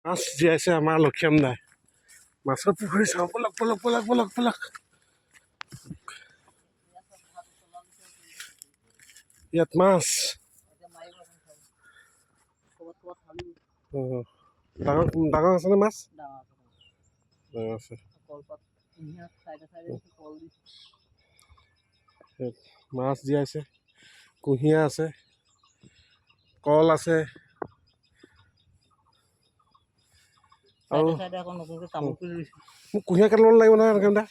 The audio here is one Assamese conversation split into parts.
মাছ জীয়াইছে আমাৰ লক্ষীয়াম দাই মাছৰ পুখুৰী চাওঁ পলক পলক পলক পলক পলক ইয়াত মাছ ডাঙৰ ডাঙৰ আছেনে মাছ ডাঙৰ আছে মাছ জীয়াইছে কুঁহিয়া আছে কল আছে আৰু মোক কুঁহিয়া কেইটামান লাগিব নহয় এনেকৈ দা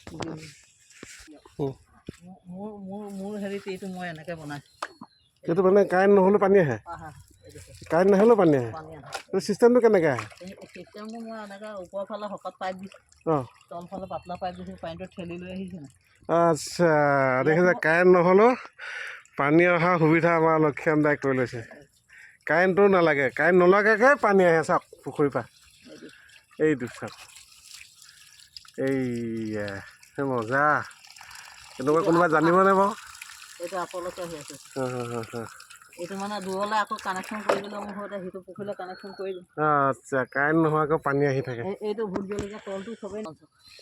মোৰ হেৰিত এইটো মই এনেকৈ বনাইছোঁ এইটো মানে কাৰেণ্ট নহ'লেও পানী আহে কাৰেণ্ট নহ'লেও পানী আহে চিষ্টেমটো কেনেকৈ আহে চিষ্টেমটো মই এনেকৈ ওপৰৰ ফালে শকত পাইপ দিছোঁ অঁ তলফালে পাতলা পাইপ দিছোঁ পানীটো ঠেলি লৈ আহিছে আচ্ছা দেখিছে কাৰেণ্ট নহ'লেও পানী অহা সুবিধা আমাৰ লক্ষীয়াম দাই কৰি লৈছে কাৰেণ্টটো নালাগে কাৰেণ্ট নলগাকৈ পানী আহে চাওক পুখুৰীৰ পৰা এইটো চাওক এইয়া মজা এনেকুৱা কোনোবা জানিবনে বাৰু এইটো আপলৈকে আহি আছে হয় এইটো মানে দূৰলৈ আকৌ কানেকশ্যন কৰি দিলে মোৰ ঘৰতে সিটো পুখুৰীলৈ কানেকশ্যন কৰি দিম আচ্ছা কাৰেণ্ট নোহোৱাকৈ পানী আহি থাকে এইটো ভোট জলকীয়া তলটো চবেই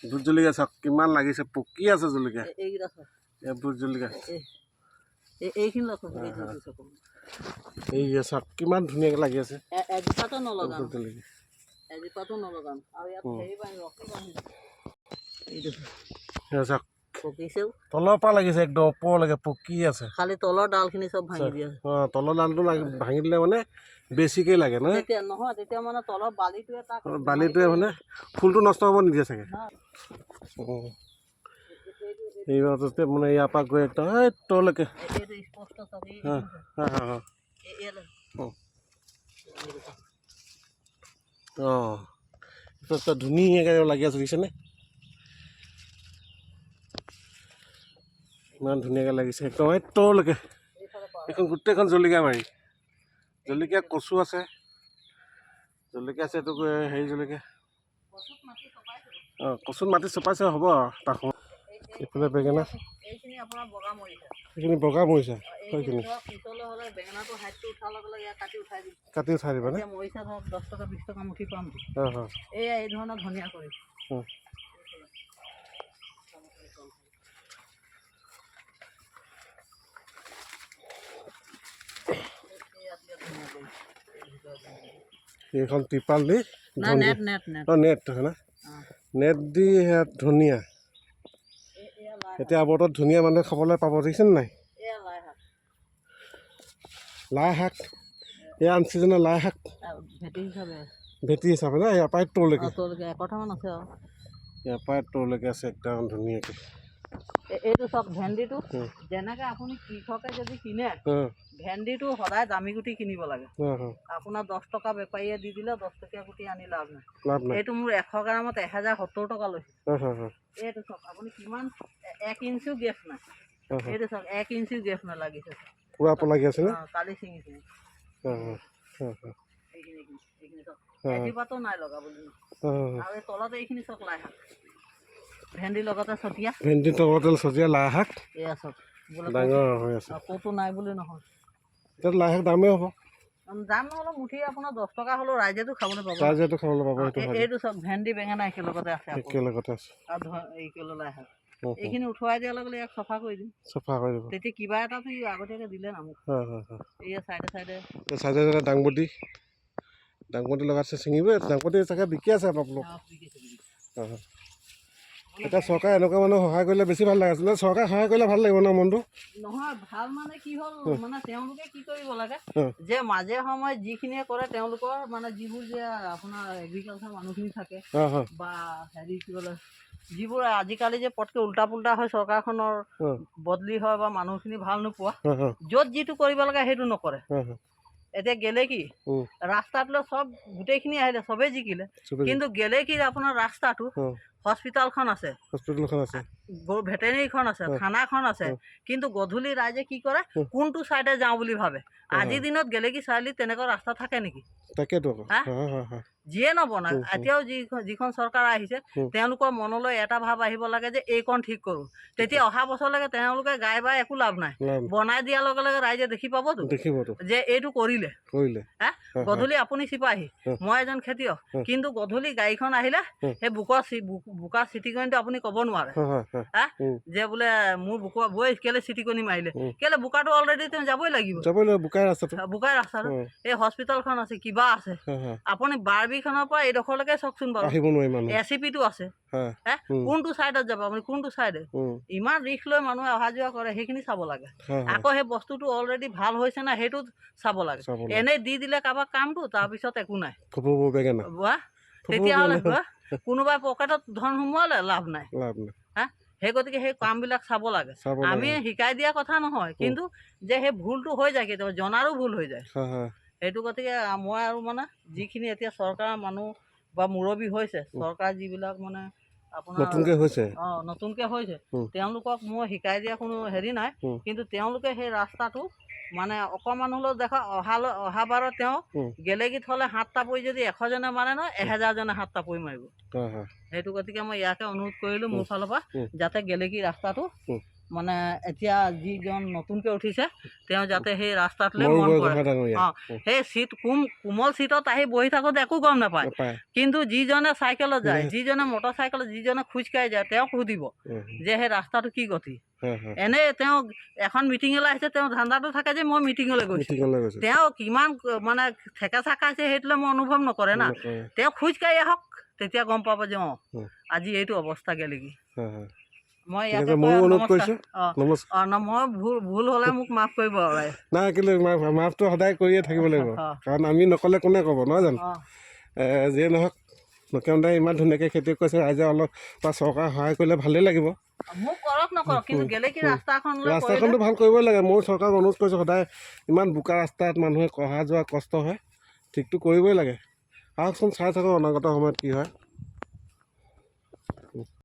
ভোট জলকীয়া চাওক কিমান লাগিছে পকি আছে জলকীয়া এইকেইটা চাওক এই ভোট জলকীয়া এইখিনি লওক এই চাওক কিমান ধুনীয়াকৈ লাগি আছে এজোপাতো নলগাম ভোট জলকীয়া এজোপাতো নলগাম আৰু ইয়াত হেৰি পানী ৰখি বান্ধি এইটো চাওক পকিছেও তলৰ পৰা লাগিছে একদম ওপৰলৈকে পকি আছে খালি তলৰ ডালখিনি চব ভাঙি দিয়া অঁ তলৰ ডালটো ভাঙি দিলে মানে বেছিকৈ লাগে নহয় তেতিয়া নহয় তেতিয়া মানে তলৰ বালিটোৱে তাক বালিটোৱে মানে ফুলটো নষ্ট হ'ব নিদিয়ে চাগে এইবাৰতে মানে ইয়াৰ পৰা গৈ একদম এই তললৈকে স্পষ্ট অঁ ধুনীয়াকৈ লাগি আছে দেখিছেনে ইমান ধুনীয়াকৈ লাগিছে একদম এই তললৈকে এইখন গোটেইখন জলকীয়া বাৰী জলকীয়া কচু আছে জলকীয়া আছে এইটো হেৰি জলকীয়া অঁ কচুত মাটি চপাইছে হ'ব আৰু তাক এইফালে বেঙেনা এইখিনি বগা মৰিচা সেইখিনি কাটি উঠাই দিবা নে মৰিচা ধৰক 10 টকা 20 টকা মুঠি পাম এই ধৰণৰ ধনিয়া কৰি এইখন ত্ৰিপাল দি নেট হয় না নেট দি ইয়াত ধনিয়া এতিয়া আৱতত ধুনীয়া মানুহে খাবলৈ পাব দেখিছেনে নাই লাই শাক এয়া আনচিজনৰ লাই শাক ভেটি হিচাপে না ইয়াৰ পৰাই তললৈকে ইয়াৰ পৰাই তললৈকে আছে একদম ধুনীয়াকৈ এইটো চব ভেন্দিটো যেনেকৈ আপুনি কৃষকে যদি কিনে ভেন্দিটো সদায় দামী গুটি কিনিব লাগে আপোনাৰ 10 টকা বেপাৰীয়ে দি দিলে 10 টকীয়া গুটি আনি লাভ নাই এইটো মোৰ 100 গ্ৰামত 1070 টকা লৈছে এইটো চব আপুনি কিমান 1 ইঞ্চিও গেছ নাই এইটো চব 1 ইঞ্চিও গেছ নালাগিছে পুৰা লাগি আছে নে কালি ছিঙিছে এইখিনি চব এজোপাতো নাই লগাবলৈ আৰু এই তলত এইখিনি চব লাই শাক ভেন্দি লগতে ছটিয়া ভেন্দি লগতে ছটিয়া লাই শাক এয়া চব ডাঙৰ হৈ আছে ক'তো নাই বুলি নহয় এতিয়া লাই শাক দামেই হ'ব দাম নহ'লেও মুঠি আপোনাৰ 10 টকা হ'লেও ৰাইজেতো খাবলৈ পাব এইটো চব ভেন্দি বেঙেনা একেলগতে আছে আৰু এইকেলো লাই শাক এইখিনি উঠোৱাই দিয়াৰ লগে লগে ইয়াক চফা কৰি দিম তেতিয়া কিবা এটাতো আগতীয়াকৈ দিলে না মোক এইয়া চাইডে দাংবডি লগাইছে ছিঙিবই দাংবডি চাগে বিকি আছে আপোনালোক এতিয়া চৰকাৰে এনেকুৱা মানুহ সহায় কৰিলে বেছি ভাল লাগে আছিলে চৰকাৰে সহায় কৰিলে ভাল লাগিব ন মনটো নহয় ভাল মানে কি হ'ল মানে তেওঁলোকে কি কৰিব লাগে যে মাজে সময়ে যিখিনিয়ে কৰে তেওঁলোকৰ মানে যিবোৰ যে আপোনাৰ এগ্ৰিকালচাৰ মানুহখিনি থাকে বা হেৰি কি বোলে যিবোৰ আজিকালি যে পটকে উল্টা পুল্টা হয় চৰকাৰখনৰ বদলি হয় বা মানুহখিনি ভাল নোপোৱা য'ত যিটো কৰিব লাগে সেইটো নকৰে এতিয়া গেলে কি ৰাস্তাটোলৈ চব গোটেইখিনি আহিলে চবেই জিকিলে কিন্তু গেলে কি আপোনাৰ ৰাস্তাটো হস্পিটেলখন আছে ভেটেনেৰীখন আছে থানাখন আছে কিন্তু গধূলি ৰাইজে কি কৰে কোনটো চাইডে যাওঁ বুলি ভাবে আজিৰ দিনত গেলেকী চাৰিআলিত তেনেকুৱা ৰাস্তা থাকে নেকি তাকেতো যিয়ে নবনাওক এতিয়াও যিখন চৰকাৰ আহিছে তেওঁলোকৰ মনলৈ এটা ভাৱ আহিব লাগে যে এইকণ ঠিক কৰোঁ, তেতিয়া অহা বছৰলৈকে তেওঁলোকে গাই বাই একো লাভ নাই, বনাই দিয়াৰ লগে লগে ৰাইজে দেখি পাবতো যে এইটো কৰিলে। গধূলি আপুনি চিপাহী, মই এজন খেতিয়ক, কিন্তু গধূলি গাড়ীখন আহিলে সেই বোকা চিটিকণিটো আপুনি ক'ব নোৱাৰে যে বোলে মোৰ বোকা বৈ কেলে চিটিকণি মাৰিলে, কেলে বোকাটো অলৰেডি তেওঁ যাবই লাগিব, বোকাই ৰাস্তাটো। এই হস্পিটেলখন আছে, কিবা আছে, আপুনি বাৰবিখনৰ পৰা এইডোখৰলৈকে চাওকচোন বাৰু, SCP-টো আছে, কোনটো চাইডত যাব আপুনি, কোনটো চাইডে ইমান ৰিস্ক লৈ মানুহে অহা যোৱা কৰে, সেইখিনি চাব লাগে। আকৌ সেই বস্তুটো অলৰেডি ভাল হৈছে না সেইটো চাব লাগে। এনেই দি দিলে কাৰোবাক কামটো, তাৰপিছত একো নাই, তেতিয়াহ'লে কোনোবাই পকেটত ধন সোমোৱালে লাভ নাই। সেই গতিকে সেই কামবিলাক চাব লাগে। আমি শিকাই দিয়া কথা নহয়, কিন্তু যে সেই ভুলটো হৈ যায়, কেতিয়াবা জনাৰো ভুল হৈ যায়। সেইটো গতিকে মই আৰু মানে যিখিনি এতিয়া চৰকাৰৰ মানুহ বা মুৰব্বী হৈছে, চৰকাৰ যিবিলাক মানে আপোনাৰ নতুনকৈ হৈছে, তেওঁলোকক মই শিকাই দিয়া কোনো হেৰি নাই, কিন্তু তেওঁলোকে সেই ৰাস্তাটো মানে অকণমান হ'লেও দেখা অহা বাৰত তেওঁ গেলেকীত হ'লে 7টা পৰি যদি 100জনে মাৰে নহয়, 1000জনে 7টা পৰি মাৰিব। সেইটো গতিকে মই ইয়াকে অনুৰোধ কৰিলোঁ মোৰ ফালৰ পৰা, যাতে গেলেকী ৰাস্তাটো মানে এতিয়া যিজন নতুনকৈ উঠিছে তেওঁ যাতে সেই ৰাস্তাটোলৈ মন কৰে। সেই চিট কোমল চিটত আহি বহি থাকোঁতে একো গম নাপায়, কিন্তু যিজনে চাইকেলত যায়, যিজনে মটৰচাইকেলত, যিজনে খোজকাঢ়ি যায়, তেওঁক সুধিব যে সেই ৰাস্তাটো কি গতি। এনেই তেওঁ এখন মিটিঙলৈ আহিছে, তেওঁ ধান্দাটো থাকে যে মই মিটিঙলৈ গৈছোঁ, তেওঁ কিমান মানে থেকেচা খাইছে সেইটোলৈ মই অনুভৱ নকৰে না, তেওঁ খোজকাঢ়ি আহক, তেতিয়া গম পাব যে আজি এইটো অৱস্থা গেলেকী। মই ইয়াতে মই ভুল হ'লে মোক মাফ কৰিব। নাই কিন্তু মাফটো সদায় কৰিয়ে থাকিব লাগিব, কাৰণ আমি নক'লে কোনে ক'ব, নহয় জানো? যিয়ে নহওক মুখ্যমন্ত্ৰীয়ে ইমান ধুনীয়াকৈ খেতি কৰিছে, ৰাইজে অলপ বা চৰকাৰে সহায় কৰিলে ভালেই লাগিব। ৰাস্তাখনটো ভাল কৰিবই লাগে। মই চৰকাৰক অনুৰোধ কৰিছোঁ, সদায় ইমান বোকা ৰাস্তাত মানুহে অহা যোৱা কষ্ট হয়, ঠিকটো কৰিবই লাগে। আহকচোন চাই থাকোঁ অনাগত সময়ত কি হয়।